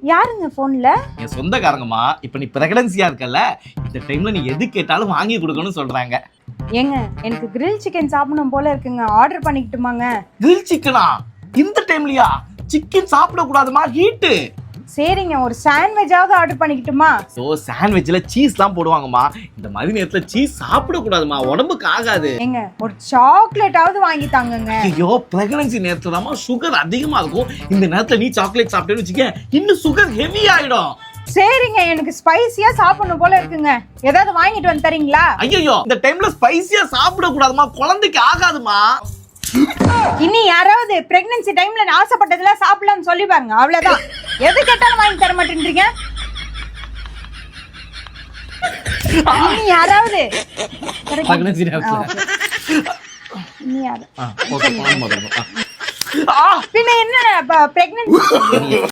யாருங்க போன்ல? என் சொந்தக்காரங்கம்மா. இப்ப நீ பிரெக்னன்சியா இருக்கல, இந்த டைம்ல நீ எது கேட்டாலும் வாங்கி கொடுக்கணும்னு சொல்றாங்க. ஏங்க எனக்கு கிரில் சிக்கன் சாப்பிடணும் போல இருக்குங்க, ஆர்டர் பண்ணிக்கிட்டுமாங்க? கிரில் சிக்கனா இந்த டைம்லயா? சிக்கன் சாப்பிட கூடாதுமா, ஹீட். சரிங்க, ஒரு சாண்ட்விச்சாவது ஆர்டர் பண்ணிக்கிட்டுமா? சோ சாண்ட்விச்ல சீஸ்லாம் போடுவாங்கம்மா. இந்த மாதிரி நேரத்துல சீஸ் சாப்பிட கூடாதுமா, உடம்புக்கு ஆகாது. ஏங்க ஒரு சாக்லேட்டாவது வாங்கி தாங்கங்க. ஐயோ, பிரெக்னன்சி நேரத்துல தான் சுகர் அதிகமா இருக்கும். இந்த நேரத்துல நீ சாக்லேட் சாப்பிட்டேன்னு வச்சுக்க, இன்னும் சுகர் ஹெவி ஆயிடும். சரிங்க, எனக்கு ஸ்பைசியா சாப்பிடணும் போல இருக்குங்க, ஏதாவது வாங்கிட்டு வந்து தரீங்களா? ஐயோ, இந்த டைம்ல ஸ்பைசியா சாப்பிட கூடாதுமா, குழந்தைக்கு ஆகாதுமா. இனி யாராவது பிரெக்னன்சி டைம்ல ஆசைப்பட்டதெல்லாம் சாப்பிடலாம்னு சொல்லி பாருங்க, அவ்வளவுதான். எது கேட்டாலும் வாங்கி தர மாட்டேன்றீங்க. இனி யாராவது பிரெக்னன்சி நேரத்துல இனி யாரு ஓகே போன் பண்ணுங்க. பின்ன என்ன பிரெக்னன்சி